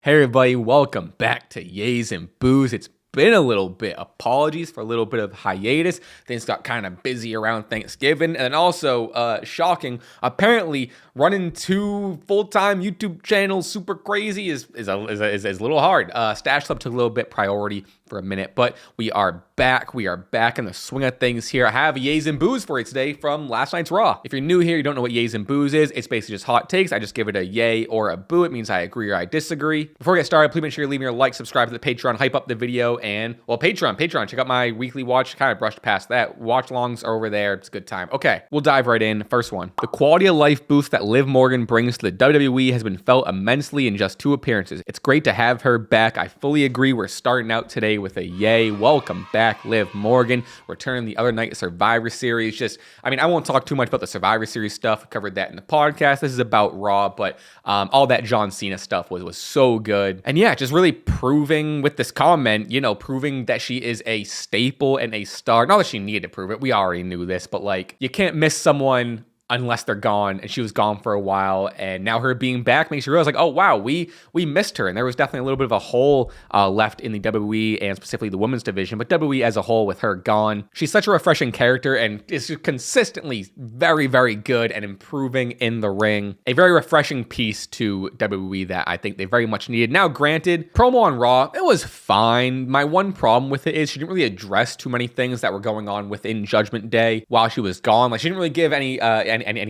Hey everybody, welcome back to Yays and Booze. It's been a little bit. Apologies for a little bit of hiatus. Things got kind of busy around Thanksgiving. And also, shocking, apparently running 2 full-time YouTube channels super crazy is a little hard. Stash Club took a little bit priority for a minute, but we are back. We are back in the swing of things here. I have Yays and Booze for you today from last night's Raw. If you're new here, you don't know what Yays and Booze is, it's basically just hot takes. I just give it a yay or a boo. It means I agree or I disagree. Before we get started, please make sure you're leaving your like, subscribe to the Patreon, hype up the video, and, well, Patreon. Check out my weekly watch. Kind of brushed past that. Watch-alongs are over there. It's a good time. Okay, we'll dive right in. First one. The quality of life boost that Liv Morgan brings to the WWE has been felt immensely in just 2 appearances. It's great to have her back. I fully agree. We're starting out today with a yay. Welcome back, Liv Morgan. Returning the other night Survivor Series. I won't talk too much about the Survivor Series stuff. We covered that in the podcast. This is about Raw, but all that John Cena stuff was so good. And yeah, just really proving with this comment, proving that she is a staple and a star. Not that she needed to prove it. We already knew this, but like, you can't miss someone unless they're gone, and she was gone for a while, and now her being back makes you realize, like, oh wow, we missed her, and there was definitely a little bit of a hole left in the WWE, and specifically the women's division, but WWE as a whole with her gone. She's such a refreshing character, and is consistently very, very good and improving in the ring. A very refreshing piece to WWE that I think they very much needed. Now, granted, promo on Raw, it was fine. My one problem with it is she didn't really address too many things that were going on within Judgment Day while she was gone. Like, she didn't really give any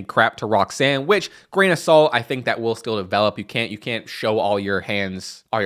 crap to Roxanne, which, grain of salt, I think that will still develop. You can't show all your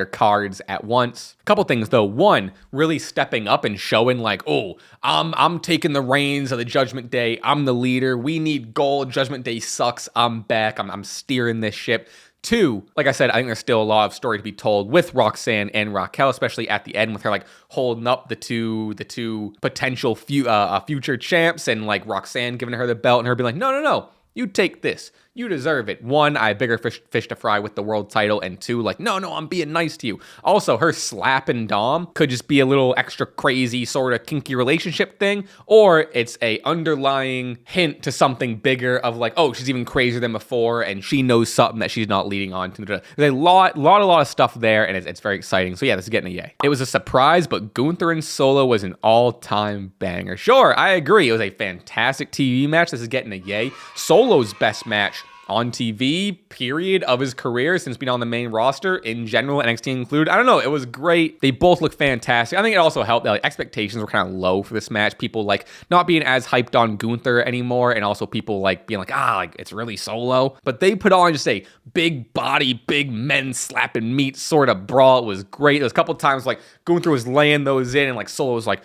cards at once. A couple things though. One, really stepping up and showing like, oh, I'm taking the reins of the Judgment Day. I'm the leader. We need gold. Judgment Day sucks. I'm back. I'm steering this ship. 2, like I said, I think there's still a lot of story to be told with Roxanne and Raquel, especially at the end with her like holding up the two potential future champs, and like Roxanne giving her the belt and her being like, no, you take this. You deserve it. 1, I have bigger fish to fry with the world title, and 2, like, no, I'm being nice to you. Also, her slapping Dom could just be a little extra crazy sort of kinky relationship thing, or it's a underlying hint to something bigger of like, oh, she's even crazier than before, and she knows something that she's not leading on to. There's a lot of stuff there, and it's very exciting. So yeah, this is getting a yay. It was a surprise, but Gunther and Solo was an all-time banger. Sure, I agree. It was a fantastic TV match. This is getting a yay. Solo's best match on TV, period, of his career since being on the main roster in general, NXT included. I don't know, it was great. They both look fantastic. I think it also helped that like expectations were kind of low for this match. People like not being as hyped on Gunther anymore, and also people like being like, it's really Solo. But they put on just a big body, big men slapping meat sort of brawl. It was great. There was a couple times like Gunther was laying those in, and like Solo was like,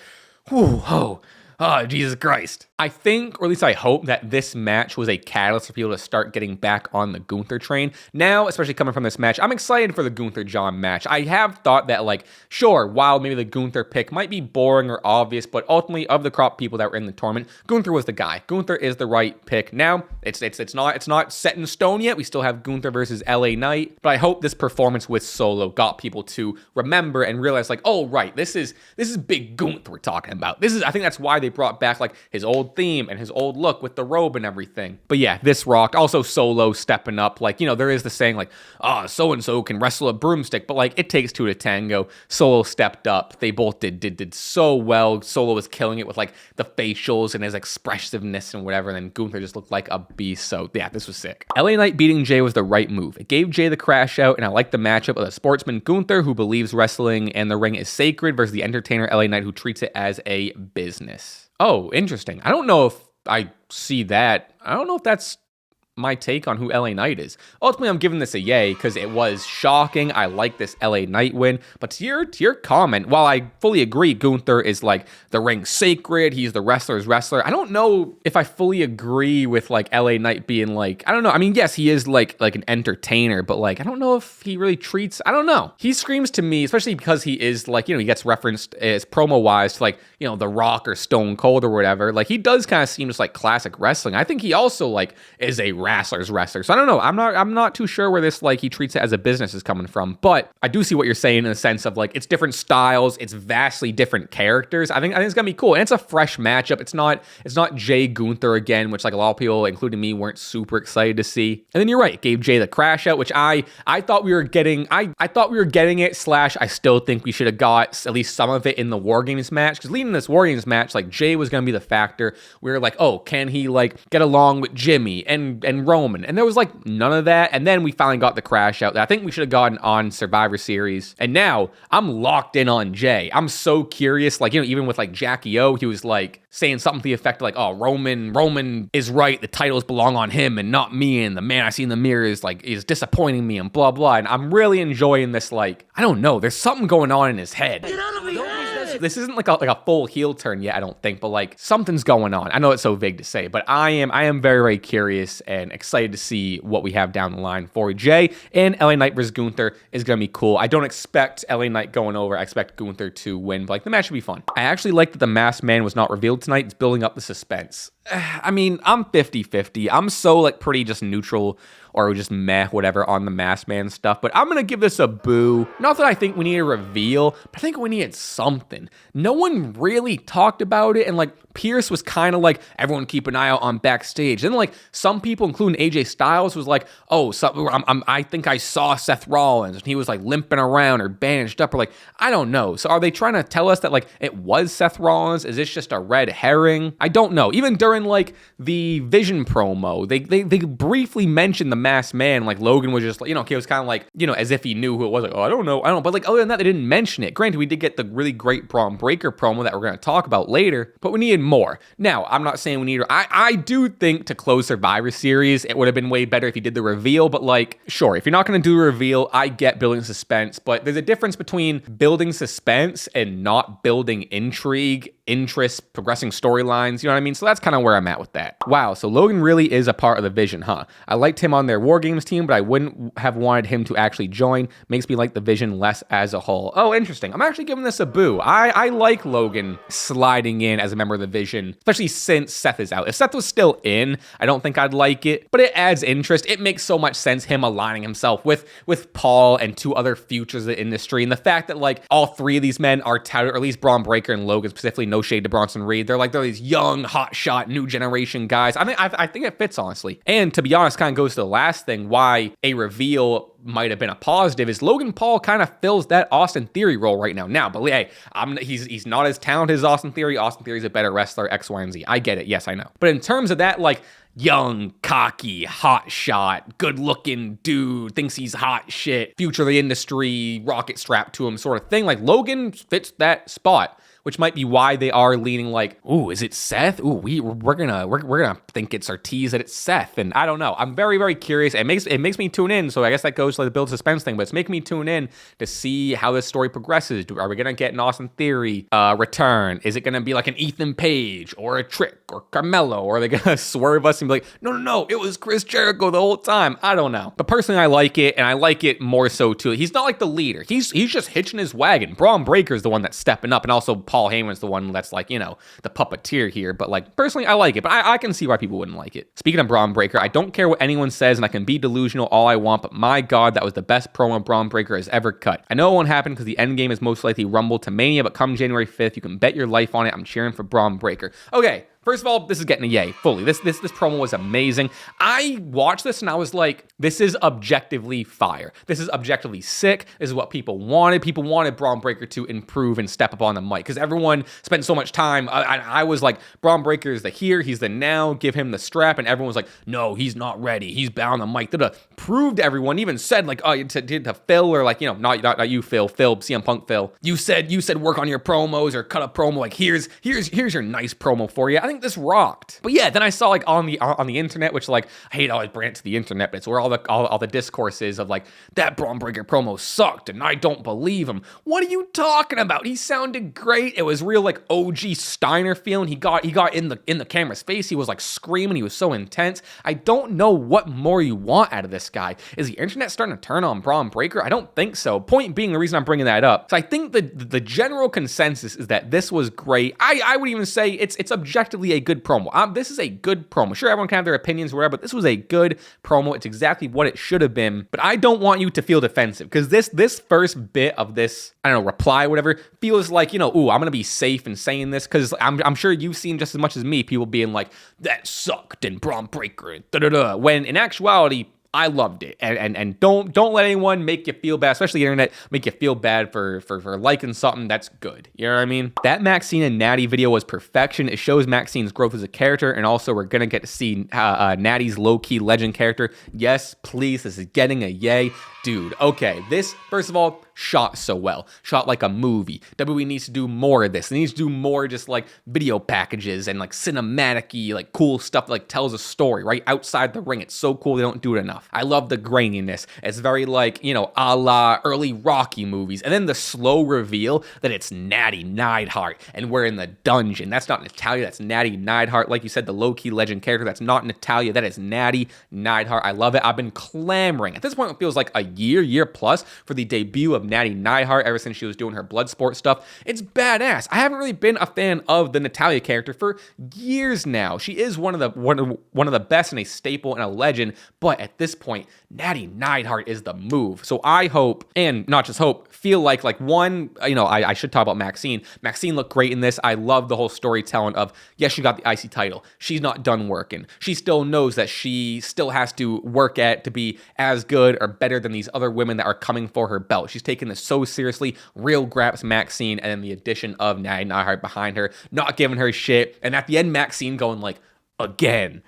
whoo, oh, Jesus Christ. I think, or at least I hope, that this match was a catalyst for people to start getting back on the Gunther train. Now, especially coming from this match, I'm excited for the Gunther-John match. I have thought that, like, sure, while maybe the Gunther pick might be boring or obvious, but ultimately, of the crop people that were in the tournament, Gunther was the guy. Gunther is the right pick. Now, it's not set in stone yet. We still have Gunther versus LA Knight, but I hope this performance with Solo got people to remember and realize, like, oh, right, this is big Gunther we're talking about. I think that's why they brought back like his old theme and his old look with the robe and everything. But yeah, this rocked. Also, Solo stepping up. Like, there is the saying like, so-and-so can wrestle a broomstick, but like, it takes 2 to tango. Solo stepped up. They both did so well. Solo was killing it with like the facials and his expressiveness and whatever, and then Gunther just looked like a beast. So yeah, this was sick. LA Knight beating Jay was the right move. It gave Jay the crash out, and I like the matchup of the sportsman Gunther, who believes wrestling and the ring is sacred, versus the entertainer LA Knight, who treats it as a business. Oh, interesting. I don't know if I see that. I don't know if that's my take on who LA Knight is. Ultimately, I'm giving this a yay because it was shocking. I like this LA Knight win. But to your comment, while I fully agree Gunther is like the ring sacred, he's the wrestler's wrestler, I don't know if I fully agree with like LA Knight being like, I don't know. I mean, yes, he is like an entertainer, but like, I don't know if he really treats, I don't know. He screams to me, especially because he is like, he gets referenced as promo-wise to like, The Rock or Stone Cold or whatever. Like, he does kind of seem just like classic wrestling. I think he also like is a wrestler's wrestler. So I don't know. I'm not too sure where this, like, he treats it as a business is coming from. But I do see what you're saying in the sense of, like, it's different styles, it's vastly different characters. I think it's gonna be cool. And it's a fresh matchup. It's not Jay Gunther again, which, like, a lot of people, including me, weren't super excited to see. And then you're right, it gave Jay the crash out, which I thought we were getting. I thought we were getting it, / I still think we should have got at least some of it in the War Games match. Because leading this War Games match, like, Jay was gonna be the factor. We were like, oh, can he, like, get along with Jimmy and Roman? And there was, like, none of that. And then we finally got the crash out that I think we should have gotten on Survivor Series. And now I'm locked in on Jay. I'm so curious. Like, you know, even with, like, Jackie O, he was, like, saying something to the effect of, like, oh, Roman is right. The titles belong on him and not me. And the man I see in the mirror is, like, is disappointing me and blah, blah. And I'm really enjoying this. Like, I don't know. There's something going on in his head. Get out of my head. This isn't like a full heel turn yet, I don't think, but, like, something's going on. I know it's so vague to say, but I am very, very curious and excited to see what we have down the line for Jay. And LA Knight versus Gunther is going to be cool. I don't expect LA Knight going over. I expect Gunther to win, but, like, the match should be fun. I actually like that the Masked Man was not revealed tonight. It's building up the suspense. I mean, I'm 50-50. I'm so, like, pretty just neutral or just meh, whatever, on the Masked Man stuff. But I'm going to give this a boo. Not that I think we need a reveal, but I think we needed something. No one really talked about it. And, like, Pierce was kind of like, everyone keep an eye out on backstage. Then, like, some people, including AJ Styles, was like, oh, I think I saw Seth Rollins. And he was, like, limping around or bandaged up or, like, I don't know. So are they trying to tell us that, like, it was Seth Rollins? Is this just a red herring? I don't know. Even during, like, the Vision promo, they briefly mentioned the Masked Man. Like, Logan was just, you know, he was kind of like, you know, as if he knew who it was. Like, oh, I don't know. But, like, other than that, they didn't mention it. Granted, we did get the really great Braun Breaker promo that we're going to talk about later, but we needed more. Now, I'm not saying we need, I do think to close Survivor Series, it would have been way better if you did the reveal, but, like, sure, if you're not going to do the reveal, I get building suspense, but there's a difference between building suspense and not building intrigue, interest, progressing storylines, you know what I mean? So that's kind of where I'm at with that. Wow, so Logan really is a part of the Vision, huh? I liked him on their War Games team, but I wouldn't have wanted him to actually join. Makes me like the Vision less as a whole. Oh, interesting. I'm actually giving this a boo. I like Logan sliding in as a member of the Vision, especially since Seth is out. If Seth was still in, I don't think I'd like it, but it adds interest. It makes so much sense, him aligning himself with Paul and two other futures of the industry, and the fact that, like, all three of these men are touted, or at least Braun Breaker and Logan specifically, no shade to Bronson Reed. They're these young, hotshot, new generation guys. I think it fits, honestly. And to be honest, kind of goes to the last thing, why a reveal might have been a positive, is Logan Paul kind of fills that Austin Theory role right now. But hey, he's not as talented as Austin Theory. Austin Theory's a better wrestler, X, Y, and Z. I get it. Yes, I know. But in terms of that, like, young, cocky, hotshot, good-looking dude, thinks he's hot shit, future of the industry, rocket strapped to him sort of thing, like, Logan fits that spot, which might be why they are leaning like, ooh, is it Seth? Ooh, we're gonna think it's Ortiz, that it's Seth, and I don't know. I'm very, very curious. It makes me tune in. So I guess that goes to the build suspense thing, but it's making me tune in to see how this story progresses. Are we gonna get an Austin Theory return? Is it gonna be like an Ethan Page or a Trick or Carmelo, or are they gonna swerve us and be like, no, it was Chris Jericho the whole time? I don't know. But personally, I like it, and I like it more so too. He's not like the leader. He's just hitching his wagon. Braun Breaker's the one that's stepping up, and also Paul Heyman's the one that's, like, you know, the puppeteer here. But, like, personally, I like it, but I can see why people wouldn't like it. Speaking of Braun Breaker, I don't care what anyone says, and I can be delusional all I want, but my God, that was the best promo Braun Breaker has ever cut. I know it won't happen because the end game is most likely Rumble to Mania, but come January 5th, you can bet your life on it. I'm cheering for Braun Breaker. Okay. First of all, this is getting a yay, fully. This promo was amazing. I watched this and I was like, this is objectively fire. This is objectively sick. This is what people wanted. People wanted Braun Breaker to improve and step up on the mic because everyone spent so much time. I was like, Braun Breaker is the here, he's the now, give him the strap. And everyone was like, no, he's not ready. He's bound on the mic. Proved to everyone, even said, like, oh, to Phil, or, like, you know, not you, Phil, CM Punk Phil. You said work on your promos or cut a promo. Like, here's your nice promo for you. I think this rocked. But yeah, then I saw, like, on the internet, which, like, I hate always brand to the internet, but it's where all the discourse is of, like, that Braun Breaker promo sucked and I don't believe him. What are you talking about? He sounded great. It was real, like, OG Steiner feeling. He got in the camera's face. He was, like, screaming. He was so intense. I don't know what more you want out of this guy. Is the internet starting to turn on Braun Breaker? I don't think so. Point being, the reason I'm bringing that up, so I think the general consensus is that this was great. I would even say it's objectively objectively a good promo. This is a good promo. Sure, everyone can have their opinions, whatever, but this was a good promo. It's exactly what it should have been. But I don't want you to feel defensive because this first bit of this, I don't know, reply, whatever, feels like, ooh, I'm going to be safe in saying this because I'm sure you've seen just as much as me, people being like, that sucked and Braun Breaker, da-da-da, when in actuality, I loved it, and don't let anyone make you feel bad, especially the internet, make you feel bad for liking something that's good. You know what I mean? That Maxine and Natty video was perfection. It shows Maxine's growth as a character, and also we're gonna get to see Natty's low-key legend character. Yes, please, this is getting a yay. Dude, okay, this, first of all, shot so well. Shot like a movie. WWE needs to do more of this. It needs to do more just like video packages and like cinematic-y, like cool stuff that like tells a story, right? Outside the ring. It's so cool they don't do it enough. I love the graininess. It's very like, a la early Rocky movies. And then the slow reveal that it's Natty Neidhart and we're in the dungeon. That's not Natalya, that's Natty Neidhart. Like you said, the low-key legend character, that's not Natalya, that is Natty Neidhart. I love it. I've been clamoring. At this point, it feels like a year plus for the debut of Natty Neidhart ever since she was doing her Bloodsport stuff. It's badass. I haven't really been a fan of the Natalya character for years now. She is one of the best and a staple and a legend, but at this point, Natty Neidhart is the move. So I hope, and not just hope, feel like one, I should talk about Maxine. Maxine looked great in this. I love the whole storytelling of, yes, she got the IC title. She's not done working. She still knows that she still has to work at to be as good or better than these other women that are coming for her belt. She's taking this so seriously. Real graps Maxine, and then the addition of Natty Neidhart behind her, not giving her shit. And at the end, Maxine going like, again.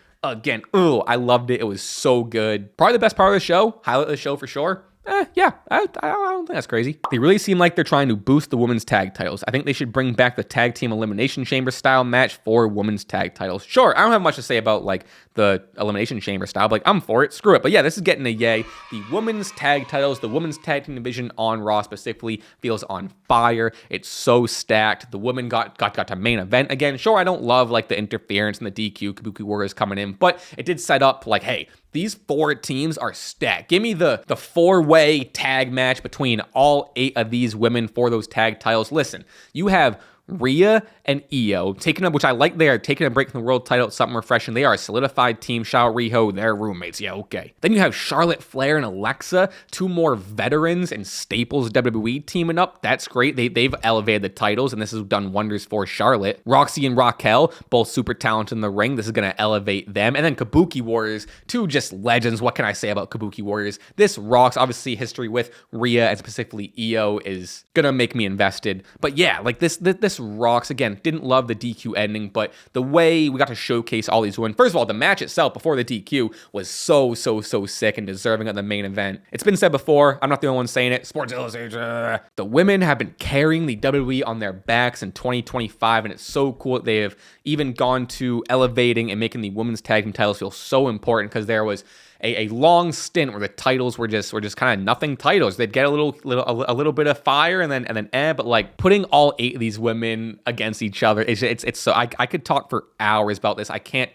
Ooh, I loved it. It was so good. Probably the best part of the show. Highlight of the show for sure. Yeah, I don't think that's crazy. They really seem like they're trying to boost the women's tag titles. I think they should bring back the tag team elimination chamber style match for women's tag titles. Sure, I don't have much to say about like the elimination chamber style, but like I'm for it. Screw it. But yeah, this is getting a yay. The women's tag titles, the women's tag team division on Raw specifically feels on fire. It's so stacked. The women got to main event again. Sure, I don't love like the interference and the DQ, Kabuki Warriors coming in, but it did set up like, hey, these 4 teams are stacked. Give me the 4-way tag match between all 8 of these women for those tag titles. Listen, you have Rhea and Io taking up, which I like. They are taking a break from the world title. It's something refreshing. They are a solidified team. Shao Riho, they're roommates. Yeah, okay. Then you have Charlotte Flair and Alexa, 2 more veterans and staples WWE teaming up. That's great. They've elevated the titles, and this has done wonders for Charlotte. Roxy and Raquel, both super talented in the ring. This is going to elevate them. And then Kabuki Warriors, 2 just legends. What can I say about Kabuki Warriors? This rocks. Obviously, history with Rhea and specifically Io is going to make me invested. But yeah, like this rocks. Again, didn't love the DQ ending, but the way we got to showcase all these women. First of all, the match itself before the DQ was so sick and deserving of the main event. It's been said before. I'm not the only one saying it. Sports Illustrated. The women have been carrying the WWE on their backs in 2025, and it's so cool that they have even gone to elevating and making the women's tag team titles feel so important, because there was a long stint where the titles were just kind of nothing titles. They'd get a little bit of fire and then but like putting all 8 of these women against each other, it's so I could talk for hours about this. I can't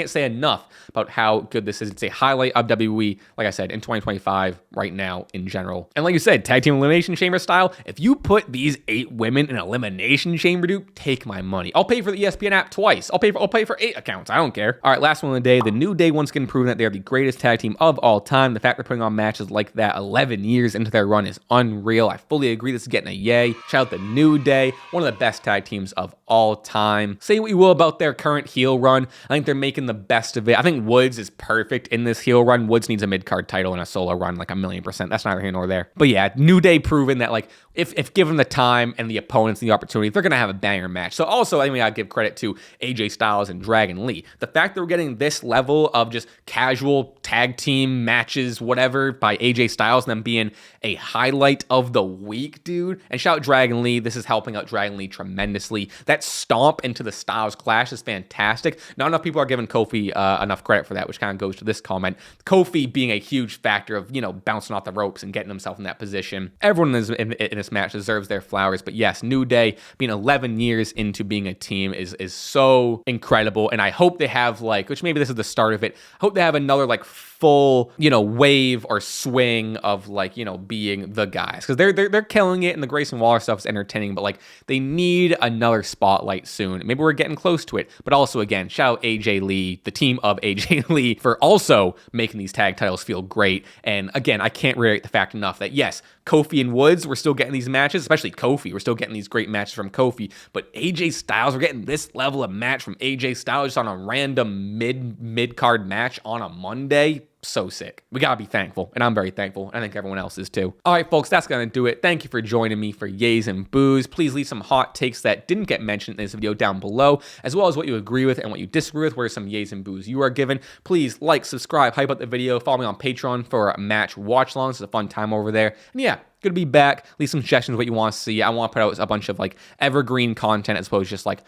say enough about how good this is. It's a highlight of WWE, like I said, in 2025 right now in general. And like you said, tag team elimination chamber style. If you put these 8 women in elimination chamber, dude, take my money. I'll pay for the ESPN app twice. I'll pay for 8 accounts. I don't care. All right, last one of the day. The New Day once again proven that they are the greatest tag team of all time. The fact they're putting on matches like that 11 years into their run is unreal. I fully agree. This is getting a yay. Shout out the New Day, one of the best tag teams of all time. Say what you will about their current heel run, I think they're making the best of it. I think Woods is perfect in this heel run. Woods needs a mid-card title and a solo run, like 1,000,000%. That's neither here nor there. But yeah, New Day proven that like if given the time and the opponents and the opportunity, they're gonna have a banger match. So also, I mean, I give credit to AJ Styles and Dragon Lee. The fact that we're getting this level of just casual tag team matches, whatever, by AJ Styles and them being a highlight of the week, dude. And shout out Dragon Lee. This is helping out Dragon Lee tremendously. That stomp into the Styles Clash is fantastic. Not enough people are giving Kofi enough credit for that, which kind of goes to this comment. Kofi being a huge factor of, bouncing off the ropes and getting himself in that position. Everyone in this this match deserves their flowers. But yes, New Day being 11 years into being a team is so incredible. And I hope they have like, which maybe this is the start of it, I hope they have another like full, wave or swing of like, being the guys. Because they're killing it, and the Grayson Waller stuff is entertaining, but like they need another spotlight soon. Maybe we're getting close to it. But also, again, shout out AJ Lee, the team of AJ Lee, for also making these tag titles feel great. And again, I can't reiterate the fact enough that yes, Kofi and Woods, we're still getting these matches, especially Kofi. We're still getting these great matches from Kofi. But AJ Styles, we're getting this level of match from AJ Styles just on a random mid-card match on a Monday. So sick. We gotta be thankful, and I'm very thankful. I think everyone else is too. All right, folks, that's gonna do it. Thank you for joining me for Yays and Boos. Please leave some hot takes that didn't get mentioned in this video down below, as well as what you agree with and what you disagree with, where some Yays and Boos you are given. Please like, subscribe, hype up the video, follow me on Patreon for match watch-alongs. It's a fun time over there. And yeah, good to be back. Leave some suggestions what you want to see. I want to put out a bunch of like evergreen content as opposed to just like,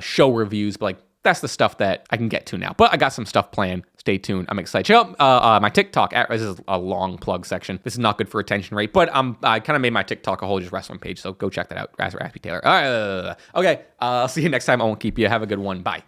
show reviews, but like that's the stuff that I can get to now. But I got some stuff planned. Stay tuned. I'm excited. Check out my TikTok. This is a long plug section. This is not good for attention rate, but I kind of made my TikTok a whole just wrestling page, so go check that out. Raspy Taylor. All right. Okay. I'll see you next time. I won't keep you. Have a good one. Bye.